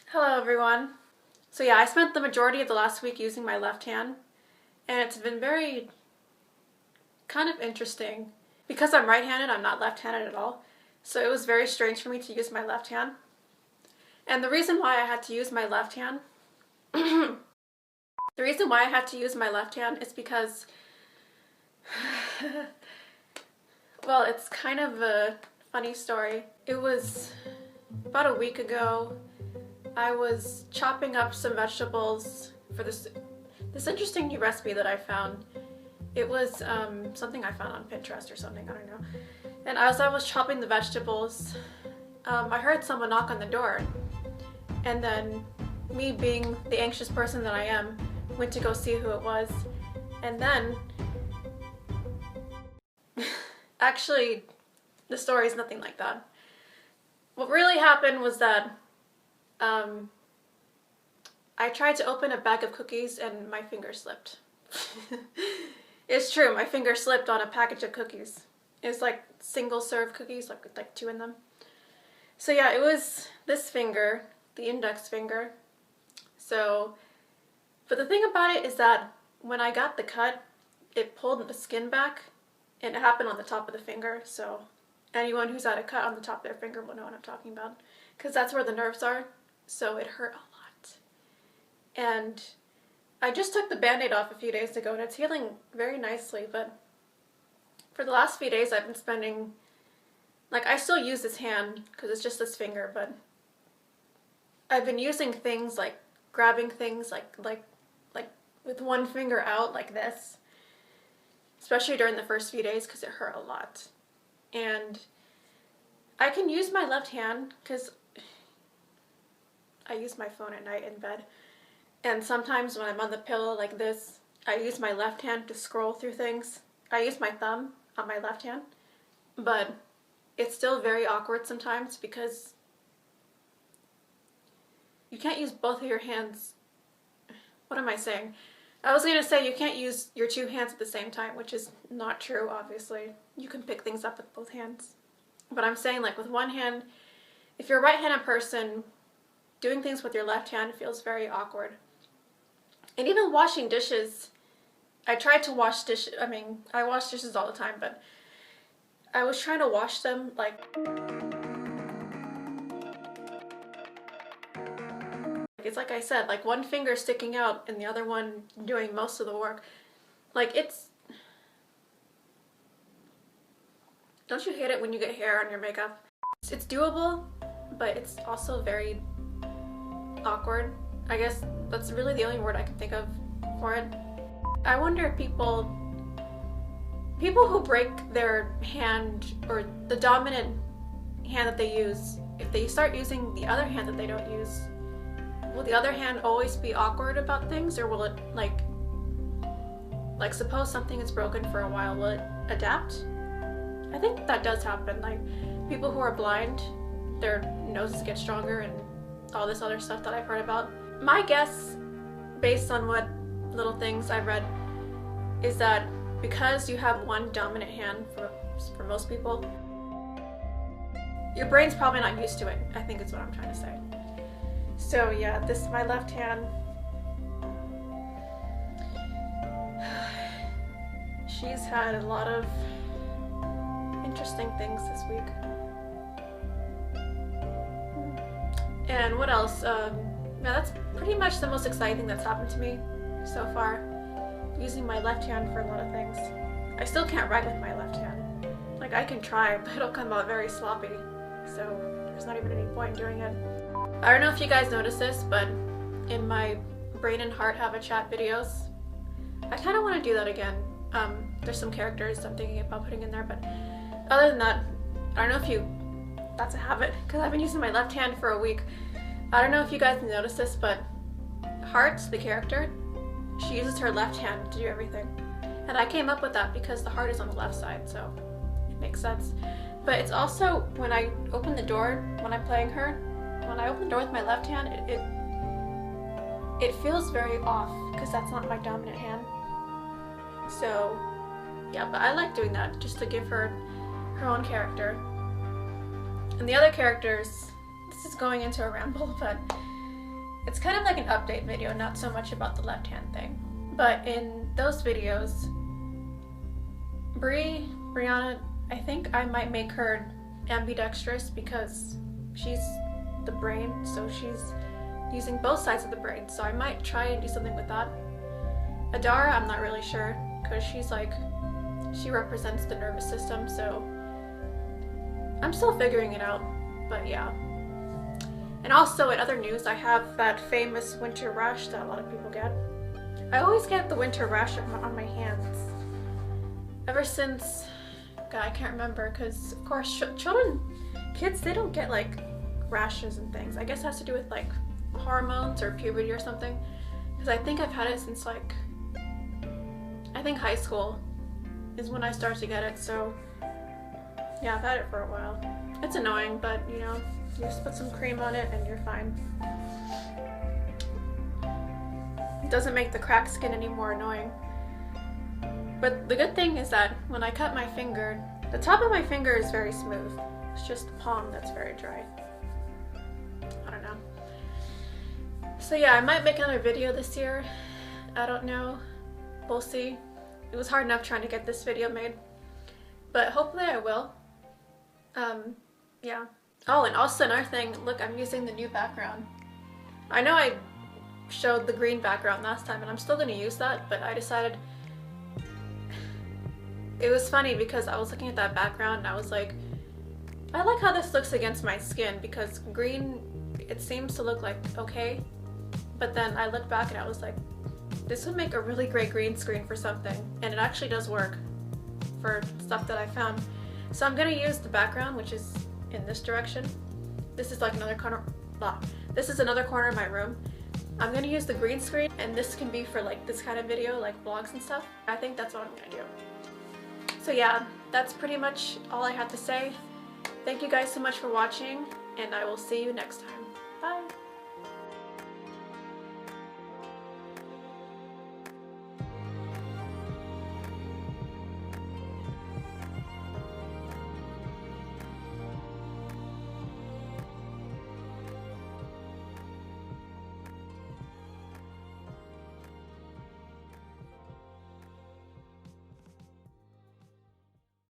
Hello everyone. So yeah, I spent the majority of the last week using my left hand, and it's been very kind of interesting. Because I'm right-handed, I'm not left-handed at all. So it was very strange for me to use my left hand. And the reason why I had to use my left hand is because well, it's kind of a funny story. It was about a week ago. I was chopping up some vegetables for this interesting new recipe that I found. It was something I found on Pinterest or something, I don't know. And as I was chopping the vegetables, I heard someone knock on the door. And then, me being the anxious person that I am, went to go see who it was. And then, actually, the story is nothing like that. What really happened was that I tried to open a bag of cookies and my finger slipped. It's true, my finger slipped on a package of cookies. It's like single serve cookies, like 2 in them. So yeah, it was this finger, the index finger. But the thing about it is that when I got the cut, it pulled the skin back, and it happened on the top of the finger, so anyone who's had a cut on the top of their finger will know what I'm talking about. Because that's where the nerves are, so it hurt a lot. And I just took the Band-Aid off a few days ago, and it's healing very nicely, but for the last few days I've been spending, I still use this hand, because it's just this finger, but I've been using things like grabbing things like with one finger out like this, especially during the first few days because it hurt a lot. And I can use my left hand because I use my phone at night in bed, and sometimes when I'm on the pillow like this, I use my left hand to scroll through things. I use my thumb on my left hand, but it's still very awkward sometimes because you can't use both of your hands. What am I saying? I was going to say you can't use your 2 hands at the same time, which is not true, obviously. You can pick things up with both hands. But I'm saying, with one hand, if you're a right-handed person, doing things with your left hand feels very awkward. And even washing dishes, I tried to wash dishes, I wash dishes all the time, but I was trying to wash them, it's like I said, one finger sticking out and the other one doing most of the work. Don't you hate it when you get hair on your makeup? It's doable, but it's also very awkward. I guess that's really the only word I can think of for it. I wonder if people who break their hand, or the dominant hand that they use, if they start using the other hand that they don't use, will the other hand always be awkward about things, or will it, suppose something is broken for a while, will it adapt? I think that does happen. People who are blind, their noses get stronger and all this other stuff that I've heard about. My guess, based on what little things I've read, is that because you have one dominant hand for most people, your brain's probably not used to it, I think is what I'm trying to say. So yeah, this is my left hand. She's had a lot of interesting things this week. And what else? Yeah, that's pretty much the most exciting thing that's happened to me so far. Using my left hand for a lot of things. I still can't write with my left hand. I can try, but it'll come out very sloppy. So there's not even any point in doing it. I don't know if you guys noticed this, but in my Brain and Heart Have a Chat videos, I kind of want to do that again. There's some characters I'm thinking about putting in there, but other than that, I don't know if that's a habit, because I've been using my left hand for a week. I don't know if you guys noticed this, but Heart, the character, she uses her left hand to do everything. And I came up with that because the heart is on the left side, so it makes sense. But it's also, when I open the door, when I'm playing her, when I open the door with my left hand, it feels very off, because that's not my dominant hand. So, yeah, but I like doing that, just to give her her own character. And the other characters, this is going into a ramble, but It's kind of like an update video, not so much about the left hand thing. But in those videos, Brianna, I think I might make her ambidextrous because she's the brain, so she's using both sides of the brain. So I might try and do something with that. Adara, I'm not really sure because she represents the nervous system, so I'm still figuring it out, but yeah. And also in other news, I have that famous winter rash that a lot of people get. I always get the winter rash on my hands. Ever since, God, I can't remember, because of course kids, they don't get like rashes and things. I guess it has to do with like hormones or puberty or something. Because I think I've had it since like, I think high school is when I started to get it, so yeah, I've had it for a while. It's annoying, but you know, you just put some cream on it and you're fine. It doesn't make the cracked skin any more annoying. But the good thing is that when I cut my finger, the top of my finger is very smooth. It's just the palm that's very dry. I don't know. So yeah, I might make another video this year. I don't know. We'll see. It was hard enough trying to get this video made, but hopefully I will. Yeah. Oh, and also another thing, look, I'm using the new background. I know I showed the green background last time and I'm still going to use that, but I decided it was funny because I was looking at that background and I was like, I like how this looks against my skin because green, it seems to look like okay, but then I looked back and I was like, this would make a really great green screen for something, and it actually does work for stuff that I found. So I'm gonna use the background, which is in this direction. This is like another corner, this is another corner of my room. I'm gonna use the green screen, and this can be for like this kind of video, like vlogs and stuff. I think that's what I'm gonna do. So yeah, that's pretty much all I had to say. Thank you guys so much for watching, and I will see you next time. Bye!